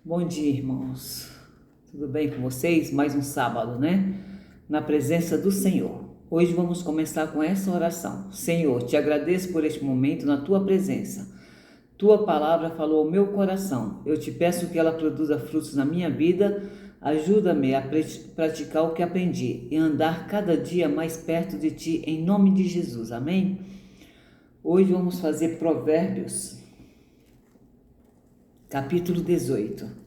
Bom dia, irmãos. Tudo bem com vocês? Mais um sábado, né? Na presença do Senhor. Hoje vamos começar com essa oração. Senhor, te agradeço por este momento na tua presença. Tua palavra falou ao meu coração. Eu te peço que ela produza frutos na minha vida. Ajuda-me a praticar o que aprendi e andar cada dia mais perto de ti, em nome de Jesus. Amém? Hoje vamos fazer Provérbios, capítulo 18.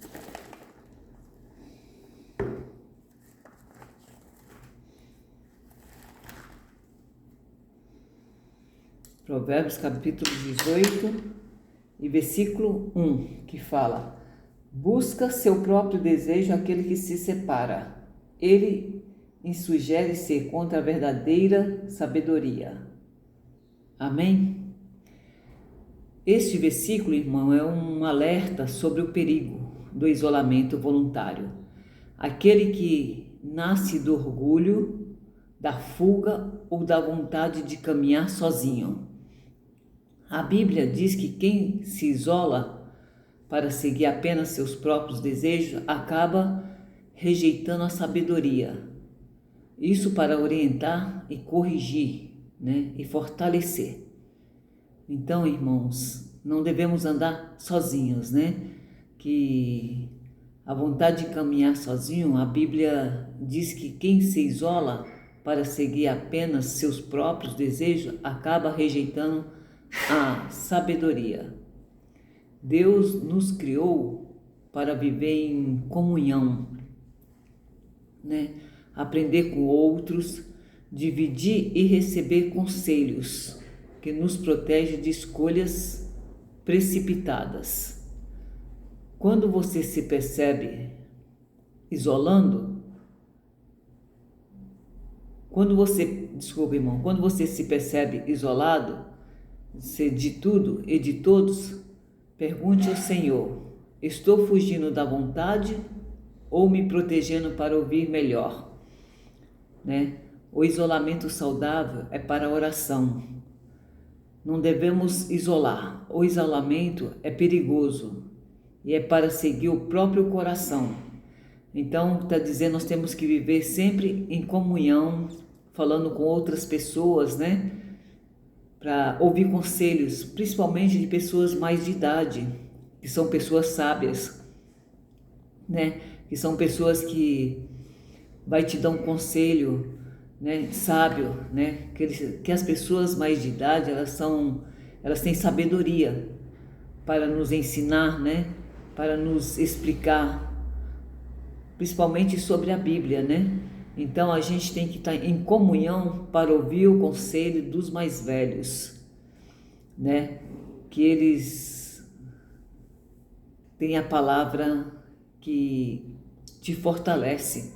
Provérbios capítulo 18 e versículo 1, que fala: busca seu próprio desejo aquele que se separa. Ele insugere-se contra a verdadeira sabedoria. Amém? Este versículo, irmão, é um alerta sobre o perigo do isolamento voluntário. Aquele que nasce do orgulho, da fuga ou da vontade de caminhar sozinho. A Bíblia diz que quem se isola para seguir apenas seus próprios desejos acaba rejeitando a sabedoria. Isso para orientar e corrigir, né? E fortalecer. Então, irmãos, não devemos andar sozinhos, né? Que a vontade de caminhar sozinho, a Bíblia diz que quem se isola para seguir apenas seus próprios desejos acaba rejeitando a sabedoria. Deus nos criou para viver em comunhão, né? Aprender com outros, dividir e receber conselhos que nos protege de escolhas precipitadas. Quando você se percebe isolando, quando você se percebe isolado, de tudo e de todos, pergunte ao Senhor: estou fugindo da vontade ou me protegendo para ouvir melhor? Né? O isolamento saudável é para a oração. Não devemos isolar. O isolamento é perigoso e é para seguir o próprio coração. Então, está dizendo, nós temos que viver sempre em comunhão, falando com outras pessoas, né? Para ouvir conselhos, principalmente de pessoas mais de idade, que são pessoas sábias, né? Que são pessoas que vai te dar um conselho, né, sábio, né? Que as pessoas mais de idade, elas têm sabedoria para nos ensinar, né? Para nos explicar, principalmente sobre a Bíblia, né? Então a gente tem que estar em comunhão para ouvir o conselho dos mais velhos, né? Que eles têm a palavra que te fortalece,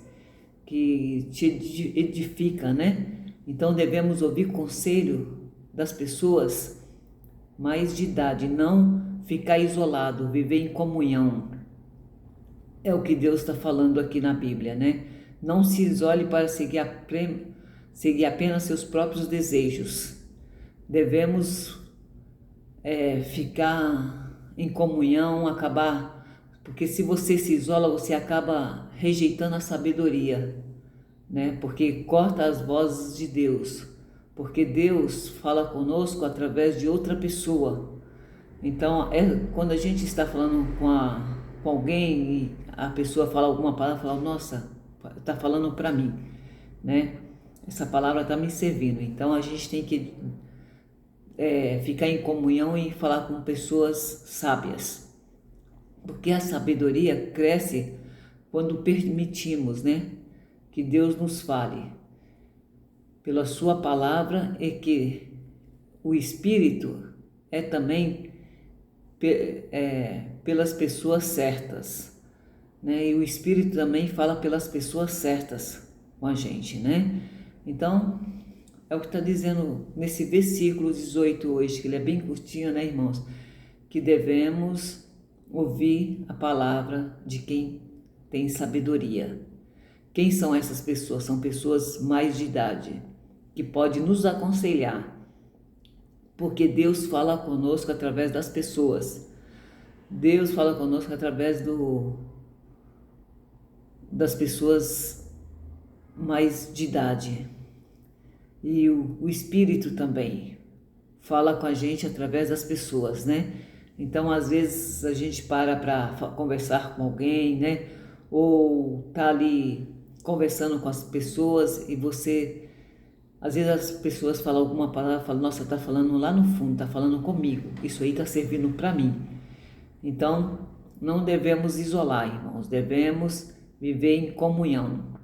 que te edifica, né? Então devemos ouvir conselho das pessoas mais de idade, não ficar isolado, viver em comunhão. É o que Deus está falando aqui na Bíblia, né? Não se isole para seguir apenas seus próprios desejos. Devemos ficar em comunhão, porque se você se isola, você acaba rejeitando a sabedoria, né? Porque corta as vozes de Deus, porque Deus fala conosco através de outra pessoa. Então, quando a gente está falando com alguém e a pessoa fala alguma palavra, fala: nossa, está falando para mim, né? Essa palavra está me servindo. Então, a gente tem que ficar em comunhão e falar com pessoas sábias, porque a sabedoria cresce quando permitimos, né, que Deus nos fale pela sua palavra, e que o Espírito é também pelas pessoas certas, né? E o Espírito também fala pelas pessoas certas com a gente, né? Então, é o que está dizendo nesse versículo 18 hoje, que ele é bem curtinho, né, irmãos? Que devemos ouvir a palavra de quem tem sabedoria. Quem são essas pessoas? São pessoas mais de idade, que podem nos aconselhar, porque Deus fala conosco através das pessoas. Deus fala conosco através das pessoas mais de idade. E o Espírito também fala com a gente através das pessoas, né? Então, às vezes, a gente para conversar com alguém, né? Ou tá ali conversando com as pessoas e você... Às vezes as pessoas falam alguma palavra e falam, nossa, tá falando lá no fundo, tá falando comigo. Isso aí tá servindo para mim. Então, não devemos isolar, irmãos. Devemos viver em comunhão.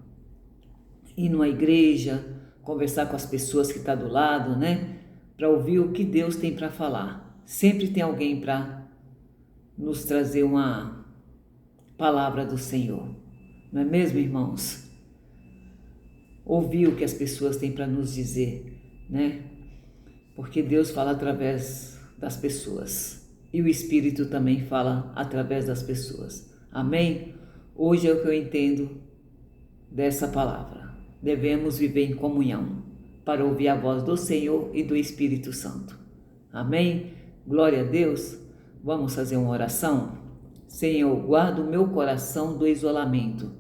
Ir numa igreja, conversar com as pessoas que estão do lado, né? Para ouvir o que Deus tem para falar. Sempre tem alguém para nos trazer uma palavra do Senhor. Não é mesmo, irmãos? Ouvir o que as pessoas têm para nos dizer, né? Porque Deus fala através das pessoas. E o Espírito também fala através das pessoas. Amém? Hoje é o que eu entendo dessa palavra. Devemos viver em comunhão para ouvir a voz do Senhor e do Espírito Santo. Amém? Glória a Deus. Vamos fazer uma oração? Senhor, guarda o meu coração do isolamento,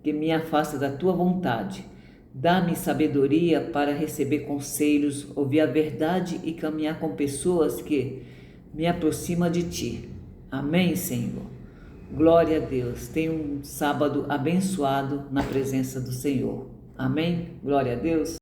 que me afasta da tua vontade. Dá-me sabedoria para receber conselhos, ouvir a verdade e caminhar com pessoas que me aproximam de ti. Amém, Senhor? Glória a Deus. Tenha um sábado abençoado na presença do Senhor. Amém? Glória a Deus.